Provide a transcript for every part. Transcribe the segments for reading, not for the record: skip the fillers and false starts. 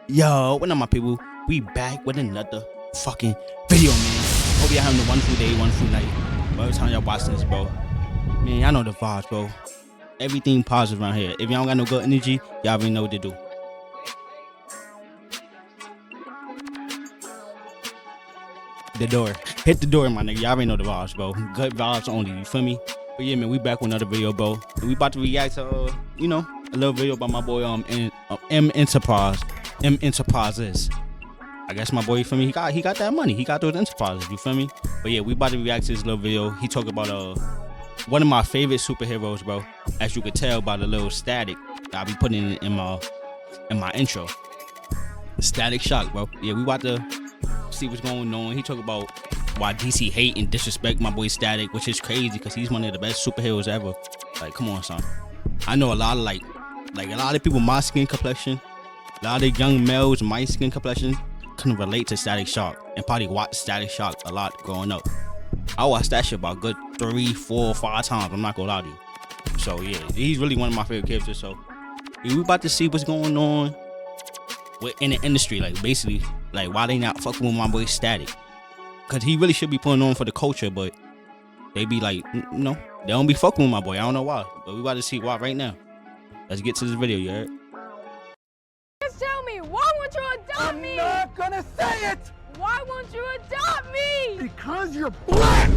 Yo, what up, my people? We back with another fucking video, man. Hope y'all having a wonderful day, wonderful night. By the time y'all watching this, bro, man, y'all know the vibes, bro. Everything positive around here. If y'all don't got no good energy, y'all already know what to do. The door. Hit the door, my nigga. Y'all already know the vibes, bro. Good vibes only, you feel me? But yeah, man, we back with another video, bro. And we about to react to, a little video by my boy, M Enterprise. M Enterprises. I guess my boy, you feel me? He got that money. He got those enterprises, you feel me? But yeah, we about to react to this little video. He talk about one of my favorite superheroes, bro. As you could tell by the little static that I be putting in my intro. Static Shock, bro. Yeah, we about to see what's going on. He talk about why DC hate and disrespect my boy Static, which is crazy because he's one of the best superheroes ever. Like, come on, son. I know a lot of like a lot of people my skin complexion, a lot of young males my skin complexion can relate to Static Shock and probably watch Static Shock a lot growing up. I watched that shit about good 3, 4, 5 times. I'm not gonna lie to you. So yeah, he's really one of my favorite characters. So yeah, we about to see what's going on in the industry, like basically, like why they not fucking with my boy Static? Cause he really should be putting on for the culture, but they be like, they don't be fucking with my boy. I don't know why, but we about to see why right now. Let's get to this video, you heard? Just tell me, why won't you adopt me? I'm not gonna say it! Why won't you adopt me? Because you're black!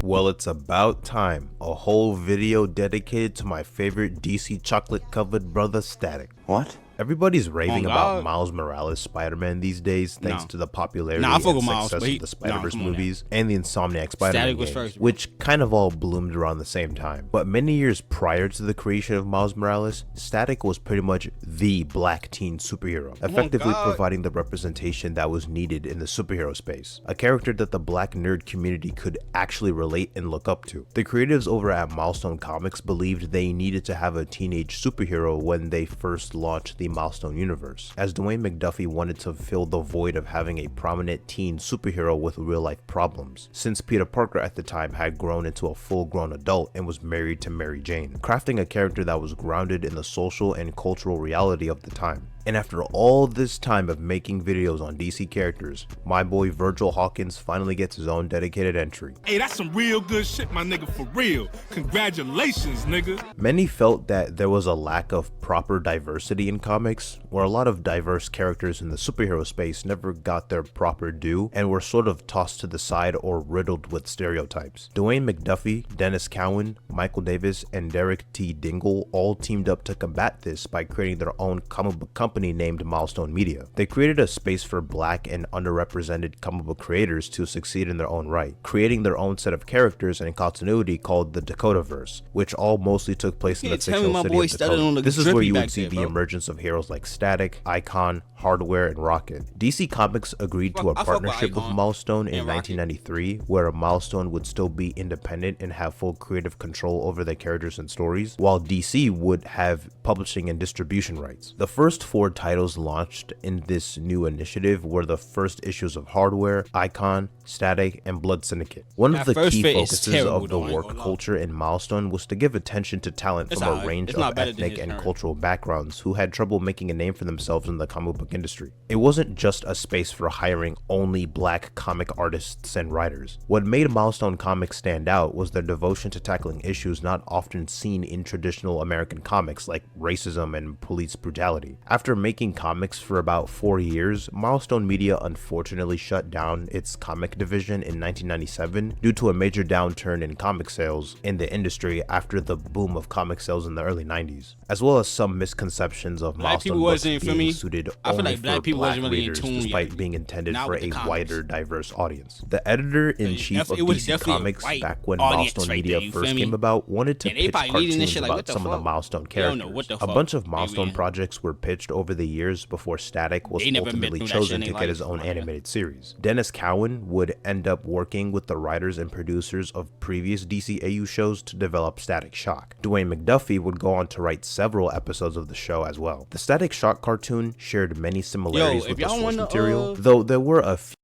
Well, it's about time. A whole video dedicated to my favorite DC chocolate covered brother Static. What? Everybody's raving Oh, about God. Miles Morales Spider-Man these days thanks No. to the popularity I fuck and with Miles, success but of the Spider-Verse come on now. movies and the Insomniac Spider-Man Static was games, first, bro. which kind of all bloomed around the same time. But many years prior to the creation of Miles Morales, Static was pretty much the black teen superhero, effectively God. providing the representation that was needed in the superhero space, a character that the black nerd community could actually relate and look up to. The creatives over at Milestone Comics believed they needed to have a teenage superhero when they first launched the Milestone universe, as Dwayne McDuffie wanted to fill the void of having a prominent teen superhero with real-life problems, since Peter Parker at the time had grown into a full-grown adult and was married to Mary Jane, crafting a character that was grounded in the social and cultural reality of the time. And after all this time of making videos on DC characters, my boy Virgil Hawkins finally gets his own dedicated entry. Hey, that's some real good shit, my nigga, for real. Congratulations, nigga. Many felt that there was a lack of proper diversity in comics, where a lot of diverse characters in the superhero space never got their proper due and were sort of tossed to the side or riddled with stereotypes. Dwayne McDuffie, Dennis Cowan, Michael Davis, and Derek T. Dingle all teamed up to combat this by creating their own comic book company named Milestone Media. They created a space for black and underrepresented comic book creators to succeed in their own right, creating their own set of characters and continuity called the Dakotaverse, which all mostly took place in the can't tell me fictional my city boy of started on Dakota. the This is where drippy you back would see there, the bro. emergence of heroes like Static, Icon, Hardware, and Rocket. DC Comics agreed to a I fuck with partnership with Icon Milestone in and Rocket. 1993, where Milestone would still be independent and have full creative control over their characters and stories, while DC would have publishing and distribution rights. The first 4 titles launched in this new initiative were the first issues of Hardware, Icon, Static, and Blood Syndicate. One of That the first key fit is focuses terrible, of the though, I ain't work gonna lie. culture in Milestone was to give attention to talent It's from a alright. range It's of not better than ethnic his and current. cultural backgrounds who had trouble making a name for themselves in the comic book industry. It wasn't just a space for hiring only black comic artists and writers. What made Milestone Comics stand out was their devotion to tackling issues not often seen in traditional American comics like racism and police brutality. After making comics for about 4 years, Milestone Media unfortunately shut down its comic division in 1997 due to a major downturn in comic sales in the industry after the boom of comic sales in the early 90s, as well as some misconceptions of Black people Milestone books wasn't, feel being me? suited I feel only like black for people black wasn't really in readers, tune despite yet. being intended Not for with a the comics. wider, diverse audience. The editor-in-chief of It was DC definitely a Comics, white back when audience Milestone right Media there, you first feel me? came about, wanted to And they pitch probably reading this cartoons shit like, about what the some of the fuck? Milestone They don't characters. know what the A fuck bunch of they Milestone reading. projects were pitched over the years before Static was They never been ultimately through that shit chosen in to their get his life, own my nigga. animated series. Dennis Cowan would end up working with the writers and producers of previous DCAU shows to develop Static Shock. Dwayne McDuffie would go on to write several episodes of the show as well. The Static Shock cartoon shared many similarities if with the y'all source wanna, material, though there were a few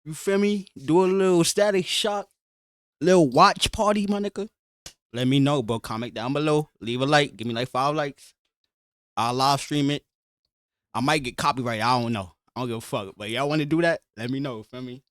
You feel me? Do a little Static Shock, little watch party, my nigga. Let me know, bro. Comment down below. Leave a like. Give me like 5 likes. I'll live stream it. I might get copyrighted. I don't know. I don't give a fuck. But y'all want to do that? Let me know. Feel me?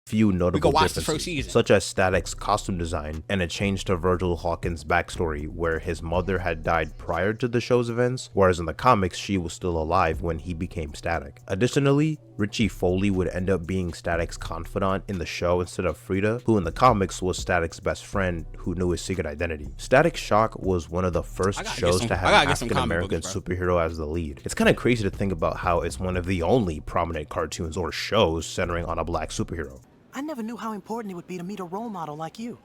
Few notable watch the differences, first season. such as Static's costume design and a change to Virgil Hawkins' backstory where his mother had died prior to the show's events, whereas in the comics she was still alive when he became Static. Additionally, Richie Foley would end up being Static's confidant in the show instead of Frida, who in the comics was Static's best friend who knew his secret identity. Static Shock was one of the first shows to have an African American superhero as the lead. It's kind of crazy to think about how it's one of the only prominent cartoons or shows centering on a black superhero. I never knew how important it would be to meet a role model like you.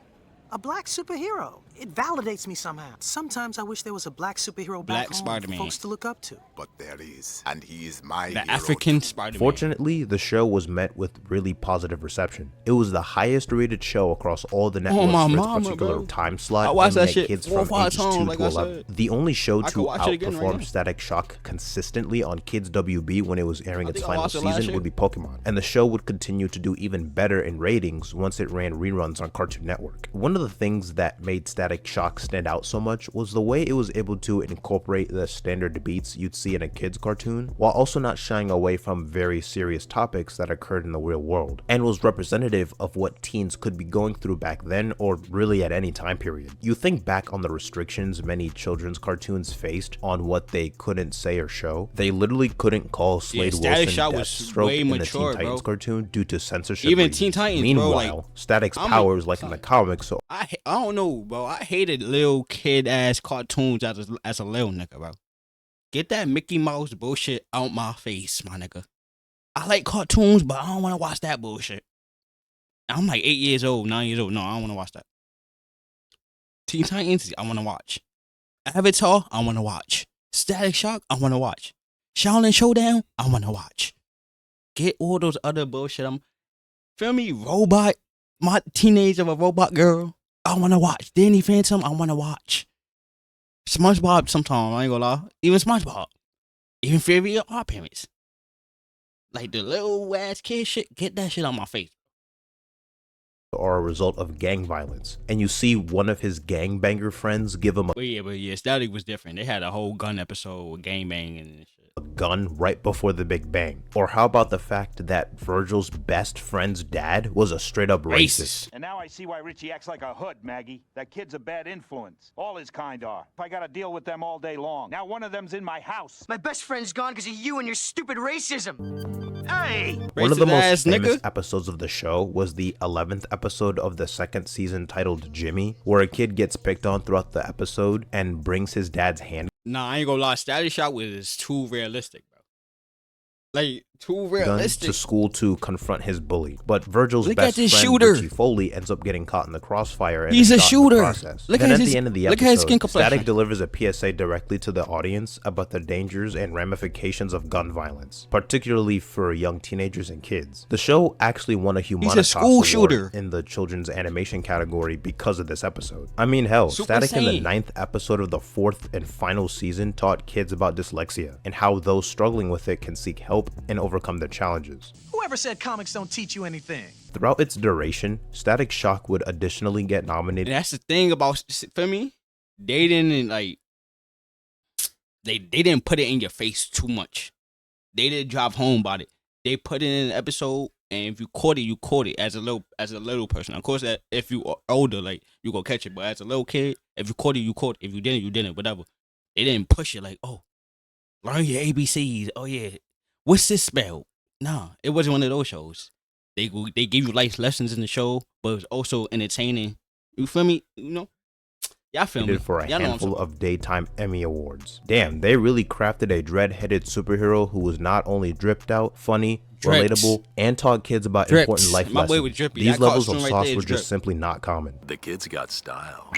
A black superhero. It validates me somehow. Sometimes I wish there was a black superhero back home Spider-Man. for folks to look up to. But there is, and he is my The hero. African Spider-Man. Fortunately, the show was met with really positive reception. It was the highest rated show across all the networks my for its mama, particular bro. time I slot watched and that met shit kids 4 or from 5 ages times, 2 like to I 11. said. The only show I to could watch it again right outperform now. Static Shock consistently on Kids WB when it was airing its think I final watched it last season year. would be Pokemon, and the show would continue to do even better in ratings once it ran reruns on Cartoon Network. One of the things that made Static Shock stand out so much was the way it was able to incorporate the standard beats you'd see in a kids cartoon, while also not shying away from very serious topics that occurred in the real world, and was representative of what teens could be going through back then or really at any time period. You think back on the restrictions many children's cartoons faced on what they couldn't say or show. They literally couldn't call Slade Static Wilson Shock was Deathstroke way in the mature, Teen Titans bro. cartoon due to censorship Even reasons. Teen Titans, bro, Meanwhile, like, Static's I'm a- powers, like in the comics, so I don't know, bro. I hated little kid ass cartoons as a little nigga, bro. Get that Mickey Mouse bullshit out my face, my nigga. I like cartoons, but I don't want to watch that bullshit. I'm like 8 years old, 9 years old. No, I don't want to watch that. Teen Titans, I want to watch. Avatar, I want to watch. Static Shock, I want to watch. Shaolin Showdown, I want to watch. Get all those other bullshit. Feel me? Robot, my teenage of a robot girl, I want to watch. Danny Phantom, I want to watch. SpongeBob, sometimes, I ain't gonna lie. Even SpongeBob. Even Fairy of Our Parents. Like the little ass kid shit, get that shit on my face. are a result of gang violence, and you see one of his gangbanger friends give him But yeah, Static was different. They had a whole gun episode with gangbang and shit. a gun right before the Big Bang. Or how about the fact that Virgil's best friend's dad was a straight up racist? And now I see why Richie acts like a hood, Maggie. That kid's a bad influence. All his kind are. I gotta deal with them all day long. Now one of them's in my house. My best friend's gone because of you and your stupid racism. Hey! One of the Racist most ass famous nigga. episodes of the show was the 11th episode of the second season titled Jimmy, where a kid gets picked on throughout the episode and brings his dad's hand Nah, I ain't gonna lie. Static Shock was too realistic, bro. Like, too gun realistic. to school to confront his bully. But Virgil's Look at best friend, this shooter. Richie Foley, ends up getting caught in the crossfire and He's is a shot in the shooter. process. Look Then at at his- the end of the look at his episode, skin complexion. Static delivers a PSA directly to the audience about the dangers and ramifications of gun violence, particularly for young teenagers and kids. The show actually won a Humanitas school Award shooter. in the children's animation category because of this episode. I mean, hell, Super Static in the Saiyan. 9th episode of the 4th and final season taught kids about dyslexia and how those struggling with it can seek help and overcome their challenges. Whoever said comics don't teach you anything? Throughout its duration, Static Shock would additionally get nominated That's the thing about, for me, they didn't like, they didn't put it in your face too much. They didn't drive home about it. They put it in an episode, and if you caught it, you caught it as a little person. Of course, if you are older, like, you go catch it. But as a little kid, if you caught it, you caught it. If you didn't, you didn't. Whatever. They didn't push it like, oh, learn your ABCs. Oh yeah, what's this spell? Nah, it wasn't one of those shows. They give you life lessons in the show, but it was also entertaining. You feel me? You know? Y'all feel me? for a Y'all know what I'm handful of daytime Emmy Awards. Damn, they really crafted a dread-headed superhero who was not only dripped out, funny, Dripped. relatable, and taught kids about Dripped. important life My boy lessons. was drippy. These That levels of costume right sauce there were is just drip. simply not common. The kid's got style.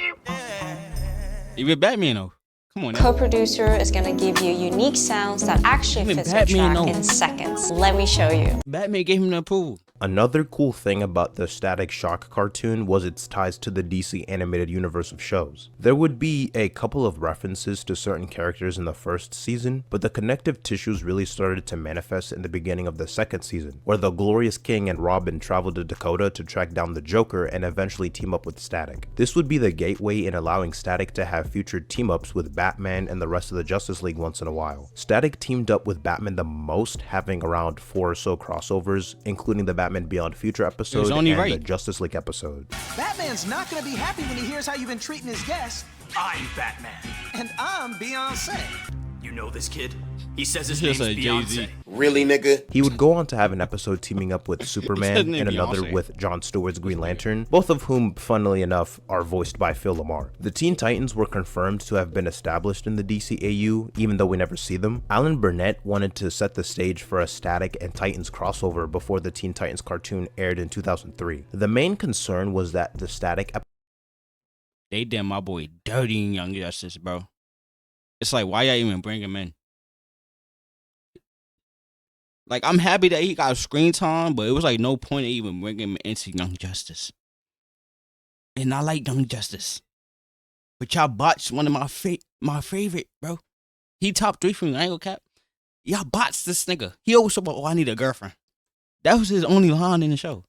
Even Batman though. Come on now. Co-producer is going to give you unique sounds that actually Even fits your Batman track know. in seconds. Let me show you. Batman gave him the approval. Another cool thing about the Static Shock cartoon was its ties to the DC animated universe of shows. There would be a couple of references to certain characters in the first season, but the connective tissues really started to manifest in the beginning of the second season, where the Glorious King and Robin traveled to Dakota to track down the Joker and eventually team up with Static. This would be the gateway in allowing Static to have future team-ups with Batman and the rest of the Justice League once in a while. Static teamed up with Batman the most, having around 4 or so crossovers, including the Batman Beyond Future episode and the Justice League episode. Batman's not gonna be happy when he hears how you've been treating his guests. I'm Batman. And I'm Beyonce. You know this kid? He says his name's Beyonce. Really, nigga? He would go on to have an episode teaming up with Superman and another with Jon Stewart's Green Lantern, both of whom, funnily enough, are voiced by Phil LaMarr. The Teen Titans were confirmed to have been established in the DCAU, even though we never see them. Alan Burnett wanted to set the stage for a Static and Titans crossover before the Teen Titans cartoon aired in 2003. The main concern was that the Static They did my boy dirty in Young Justice, bro. It's like, why y'all even bring him in? Like, I'm happy that he got screen time, but it was like no point of even bringing him into Young Justice. And I like Young Justice, but y'all botched one of my favorite, bro. He top 3 for me. I ain't gonna cap. Y'all botched this nigga. He always about, oh, I need a girlfriend. That was his only line in the show.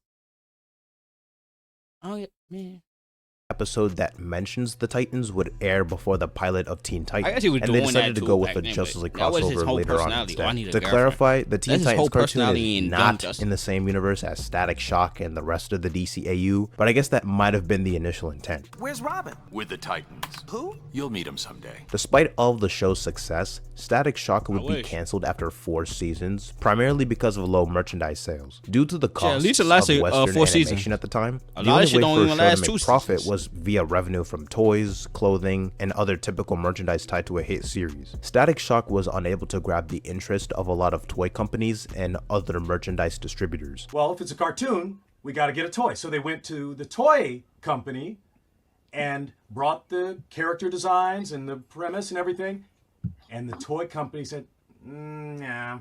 Oh yeah, man. Episode that mentions the Titans would air before the pilot of Teen Titans, I guess he was and they doing decided that to go with back the then, Justice League that was his crossover whole later on personality. Oh, I need instead. a To clarify, the That's Teen his Titans whole cartoon personality is in Young not Justice. in the same universe as Static Shock and the rest of the DCAU, but I guess that might have been the initial intent. Where's Robin? With the Titans. Who? You'll meet him someday. Despite all of the show's success, Static Shock would be canceled after 4 seasons, primarily because of low merchandise sales. Due to the costs at least it lasted, of Western 4 animation seasons. at the time, A the lot only of shit way don't for a even show last to 2 make profit seasons. was via revenue from toys, clothing, and other typical merchandise tied to a hit series. Static Shock was unable to grab the interest of a lot of toy companies and other merchandise distributors. Well, if it's a cartoon, we got to get a toy. So they went to the toy company and brought the character designs and the premise and everything. And the toy company said, nah,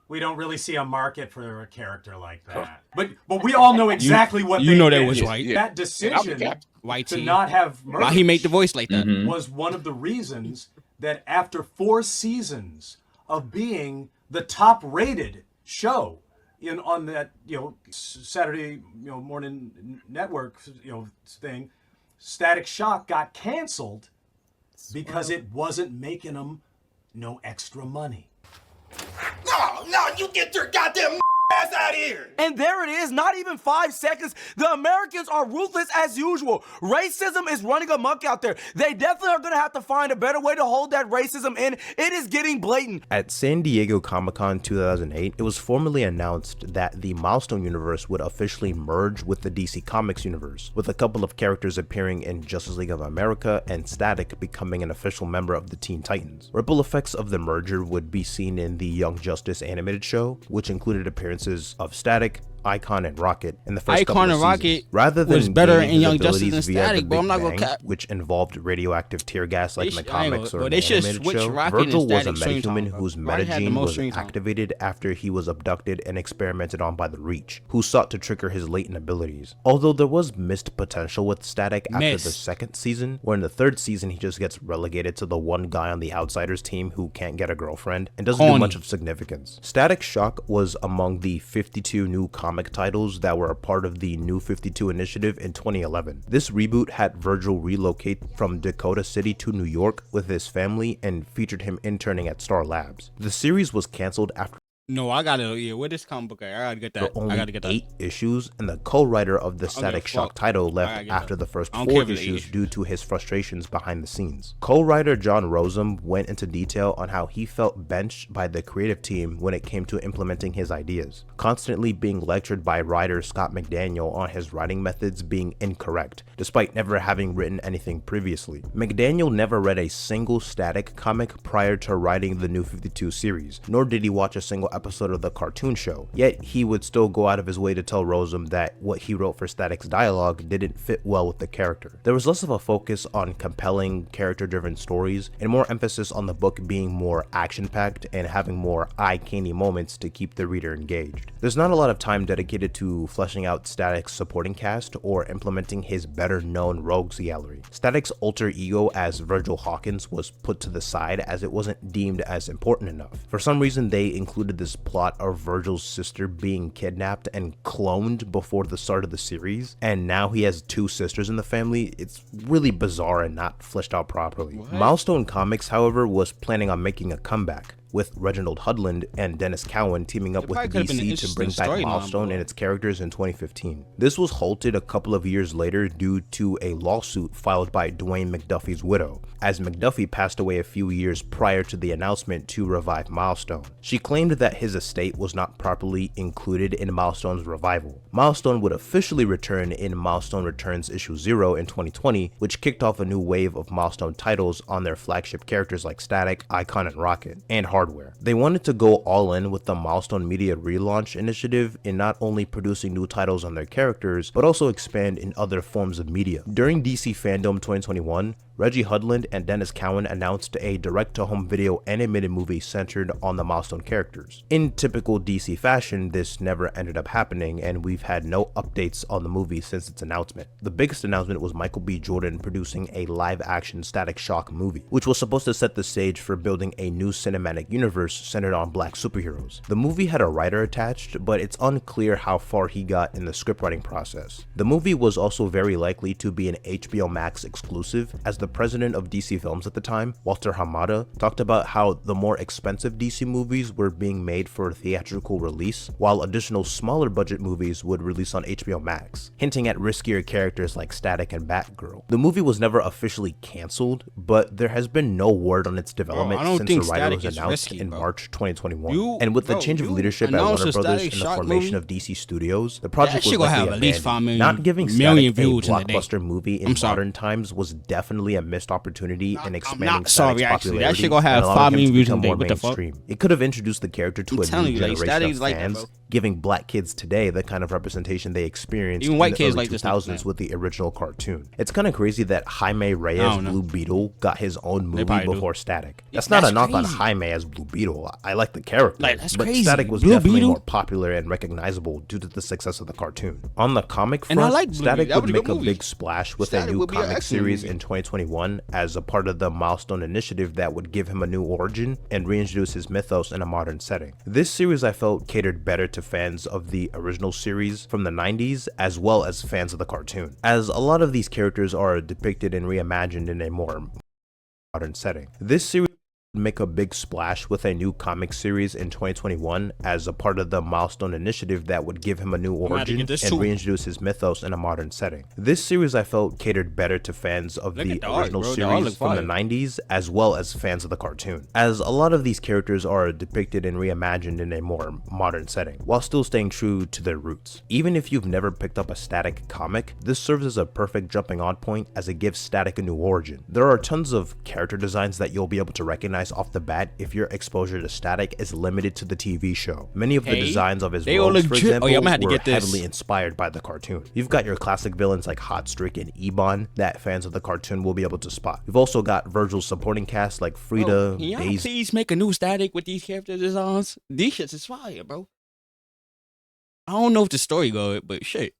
we don't really see a market for a character like that. But we all know exactly what you they know that did. was white. That decision White to tee. not have merch Why he made the voice like that? was one of the reasons that after 4 seasons of being the top-rated show on that Saturday morning network thing, Static Shock got canceled because it wasn't making them no extra money. No, you get your goddamn ass out of here! And there it is, not even 5 seconds. The Americans are ruthless as usual. Racism is running amok out there. They definitely are gonna have to find a better way to hold that racism in. It is getting blatant. At San Diego Comic-Con 2008, it was formally announced that the Milestone universe would officially merge with the DC Comics universe, with a couple of characters appearing in Justice League of America and Static becoming an official member of the Teen Titans. Ripple effects of the merger would be seen in the Young Justice animated show, which included appearances of Static, Icon, and Rocket in the first couple Icon of and Rocket seasons. Rather than was better gaining in Young his Justice abilities than via Static, the but I'm Big not gonna Bang, cap. which involved radioactive tear gas like in the comics or but in they the should animated switch show, Rocket and Virgil was a Static screen time, metahuman bro. whose Rocket had the metagene most was screen time. activated after he was abducted and experimented on by the Reach, who sought to trigger his latent abilities. Although there was missed potential with Static after the second season, where in the 3rd season he just gets relegated to the one guy on the Outsiders team who can't get a girlfriend and doesn't do much of significance. Static Shock was among the 52 new comic titles that were a part of the New 52 initiative in 2011. This reboot had Virgil relocate from Dakota City to New York with his family and featured him interning at Star Labs. The series was canceled after No, I gotta. Yeah, where this comic book at? I gotta get that. only I gotta get that. 8 issues, and the co-writer of the Static Shock title left after the first 4 issues due to his frustrations behind the scenes. Co-writer John Rosen went into detail on how he felt benched by the creative team when it came to implementing his ideas, constantly being lectured by writer Scott McDaniel on his writing methods being incorrect, despite never having written anything previously. McDaniel never read a single Static comic prior to writing the New 52 series, nor did he watch a single episode of the cartoon show, yet he would still go out of his way to tell Rossum that what he wrote for Static's dialogue didn't fit well with the character. There was less of a focus on compelling, character-driven stories, and more emphasis on the book being more action-packed and having more eye-candy moments to keep the reader engaged. There's not a lot of time dedicated to fleshing out Static's supporting cast or implementing his better-known rogues gallery. Static's alter ego as Virgil Hawkins was put to the side as it wasn't deemed as important enough. For some reason, they included this plot of Virgil's sister being kidnapped and cloned before the start of the series, and now he has two sisters in the family. It's really bizarre and not fleshed out properly. Milestone Comics, however, was planning on making a comeback, with Reginald Hudlin and Dennis Cowan teaming up with DC to bring back Milestone and its characters in 2015. This was halted a couple of years later due to a lawsuit filed by Dwayne McDuffie's widow, as McDuffie passed away a few years prior to the announcement to revive Milestone. She claimed that his estate was not properly included in Milestone's revival. Milestone would officially return in Milestone Returns Issue 0 in 2020, which kicked off a new wave of Milestone titles on their flagship characters like Static, Icon, and Rocket, and Hardware. They wanted to go all in with the Milestone Media relaunch initiative in not only producing new titles on their characters, but also expand in other forms of media. During DC Fandom 2021, Reggie Hudlin and Dennis Cowan announced a direct-to-home video animated movie centered on the Milestone characters. In typical DC fashion, this never ended up happening, and we've had no updates on the movie since its announcement. The biggest announcement was Michael B. Jordan producing a live-action Static Shock movie, which was supposed to set the stage for building a new cinematic universe centered on black superheroes. The movie had a writer attached, but it's unclear how far he got in the scriptwriting process. The movie was also very likely to be an HBO Max exclusive, as the president of DC Films at the time, Walter Hamada, talked about how the more expensive DC movies were being made for theatrical release, while additional smaller budget movies would release on HBO Max, hinting at riskier characters like Static and Batgirl. The movie was never officially cancelled, but there has been no word on its development since the writer was announced in March 2021. And with the change of leadership at Warner Brothers and the formation of DC Studios, the project was likely abandoned. Not giving Static a blockbuster movie in modern times was definitely a missed opportunity in expanding Static's popularity, that shit gonna have 5 million views a day. What the fuck? It could have introduced the character to a new generation of fans, giving black kids today the kind of representation they experienced in the early 2000s with the original cartoon. It's kind of crazy that Jaime Reyes Blue Beetle got his own movie before Static. That's not a knock on Jaime as Blue Beetle. I like the character, but Static was definitely more popular and recognizable due to the success of the cartoon. On the comic front, Static would make a big splash with a new comic series in 2021 as a part of the Milestone initiative that would give him a new origin and reintroduce his mythos in a modern setting. This series I felt catered better to fans of the original series from the 90s as well as fans of the cartoon, as a lot of these characters are depicted and reimagined in a more modern setting. This series make a big splash with a new comic series in 2021 as a part of the Milestone initiative that would give him a new origin and reintroduce his mythos in a modern setting. This series I felt catered better to fans of the original series from the 90s as well as fans of the cartoon, as a lot of these characters are depicted and reimagined in a more modern setting while still staying true to their roots. Even if you've never picked up a Static comic, this serves as a perfect jumping on point as it gives Static a new origin. There are tons of character designs that you'll be able to recognize off the bat if your exposure to Static is limited to the TV show. Many of the designs of his rogues, for example, were heavily inspired by the cartoon. You've got your classic villains like Hotstreak and Ebon that fans of the cartoon will be able to spot. You've also got Virgil's supporting cast like Frida, Daisy. Please make a new Static with these character designs. These shits is fire, bro. I don't know if the story good, but shit.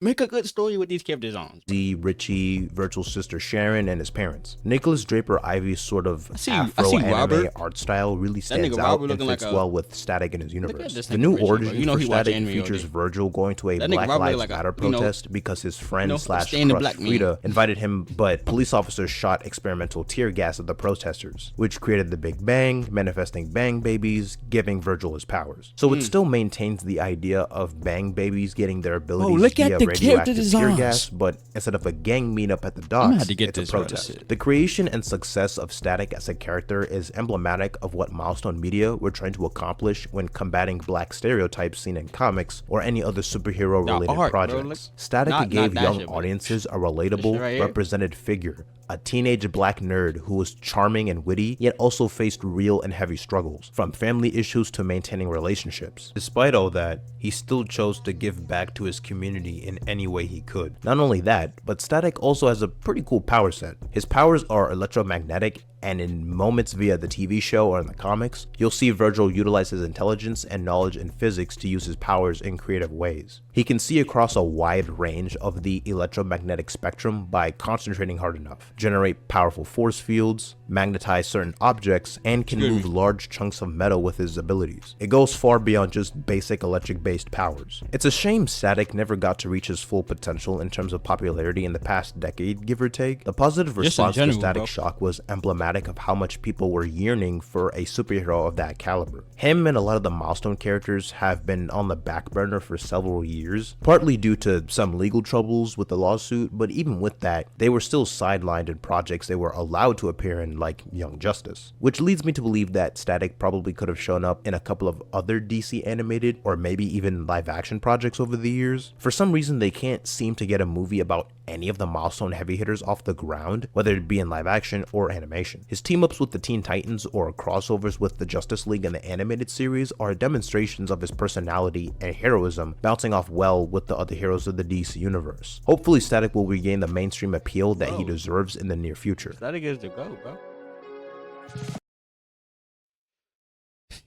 Make a good story with these character designs. Richie, Virgil's sister Sharon, and his parents. Nicholas Draper Ivy's sort of Afro-anime art style really stands out and fits well with Static in his universe. The new origin for Static features Virgil going to a Black Lives Matter protest because his friend slash crush Frida invited him, but police officers shot experimental tear gas at the protesters, which created the Big Bang, manifesting Bang Babies, giving Virgil his powers. So it still maintains the idea of Bang Babies getting their abilities via radioactive tear designs. gas, but instead of a gang meetup at the gonna docks, have to get it's a this, bro. protest. This shit. The creation and success of Static as a character is emblematic of what Milestone Media were trying to accomplish when combating black stereotypes seen in comics or any other superhero-related art, bro, projects. look- Static not gave that young shit, but audiences a this relatable, shit right here. represented figure, a teenage black nerd who was charming and witty, yet also faced real and heavy struggles, from family issues to maintaining relationships. Despite all that, he still chose to give back to his community in any way he could. Not only that, but Static also has a pretty cool power set. His powers are electromagnetic, and in moments via the TV show or in the comics, you'll see Virgil utilize his intelligence and knowledge in physics to use his powers in creative ways. He can see across a wide range of the electromagnetic spectrum by concentrating hard enough, generate powerful force fields, magnetize certain objects, and can move large chunks of metal with his abilities. It goes far beyond just basic electric-based powers. It's a shame Static never got to reach his full potential in terms of popularity in the past decade, give or take. The positive Just in response general, to Static bro. Shock was emblematic of how much people were yearning for a superhero of that caliber. Him and a lot of the Milestone characters have been on the back burner for several years, partly due to some legal troubles with the lawsuit, but even with that, they were still sidelined in projects they were allowed to appear in, like Young Justice. Which leads me to believe that Static probably could have shown up in a couple of other DC animated or maybe even live action projects over the years. For some reason, they can't seem to get a movie about any of the Milestone heavy hitters off the ground, whether it be in live action or animation. His team-ups with the Teen Titans or crossovers with the Justice League and the animated series are demonstrations of his personality and heroism, bouncing off well with the other heroes of the DC universe. Hopefully Static will regain the mainstream appeal that he deserves in the near future. Static is the go, bro.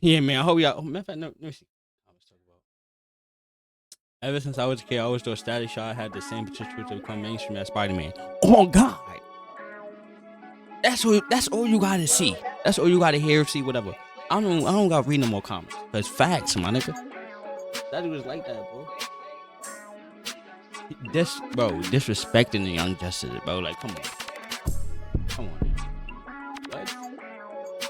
Yeah, man. I hope y'all. Matter of fact, no, let me see. I was talking about. Ever since I was a kid, I always thought Static Shock had the same potential to become mainstream as Spider-Man. Oh God, that's all you gotta see. That's all you gotta hear, see, whatever. I don't gotta read no more comics. Cause facts, my nigga. Static was like that, bro. Disrespecting the Young Justice, bro. Like, come on. What?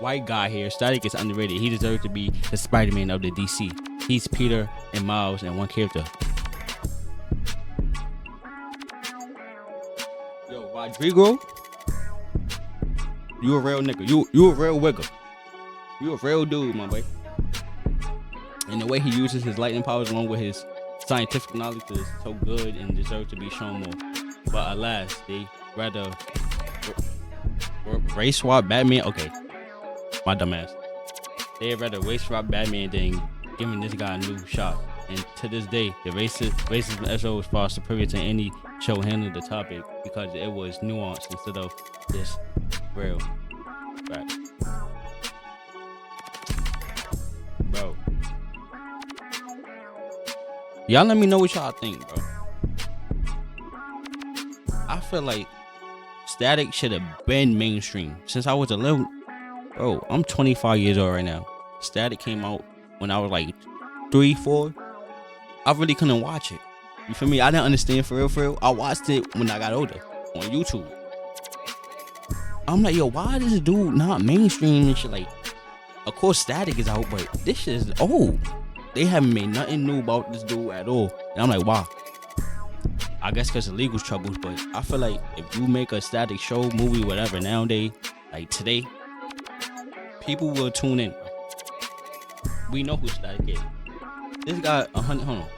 White guy here. Static is underrated. He deserves to be the Spider-Man of the DC. He's Peter and Miles and one character. Yo, Rodrigo, you a real nigga. You a real wigger. You a real dude, my boy. And the way he uses his lightning powers along with his scientific knowledge is so good and deserves to be shown more. But alas, they rather race swap Batman. Okay, my dumb ass. They rather race swap Batman than giving this guy a new shot. And to this day, the racism SO is far superior to any show handling the topic because it was nuanced instead of just real. Right. Bro. Y'all let me know what y'all think, bro. I feel like Static should have been mainstream since I was a little. Bro, I'm 25 years old right now. Static came out when I was like 3, 4. I really couldn't watch it. You feel me? I didn't understand for real. I watched it when I got older on YouTube. I'm like, yo, why is this dude not mainstream and shit? Like, of course Static is out, but this shit is old. They haven't made nothing new about this dude at all. And I'm like, wow. I guess because of legal troubles, but I feel like if you make a Static show, movie, whatever, nowadays, like today, people will tune in. We know who Static is. This got 100, hold on.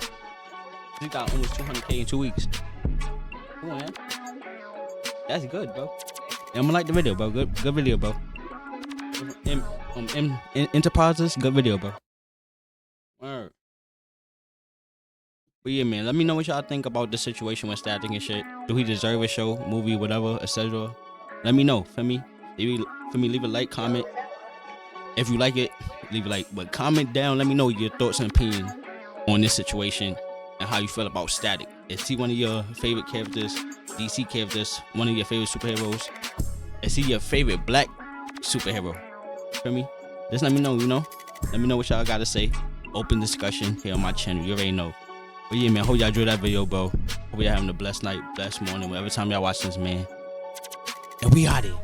This got almost 200K in 2 weeks. Come on, man. That's good, bro. And I'm gonna like the video, bro. Good video, bro. Enterprises, good video, bro. Word. But yeah, man, let me know what y'all think about the situation with Static and shit. Do he deserve a show, movie, whatever, etc.? Let me know. For me, leave a like, comment. If you like it, leave a like. But comment down. Let me know your thoughts and opinion on this situation and how you feel about Static. Is he one of your favorite characters, DC characters, one of your favorite superheroes? Is he your favorite black superhero? For me, just let me know. Let me know what y'all gotta say. Open discussion here on my channel. You already know. But yeah, man, hope y'all enjoyed that video, bro. Hope y'all having a blessed night, blessed morning, whatever time y'all watch this, man. And we out here.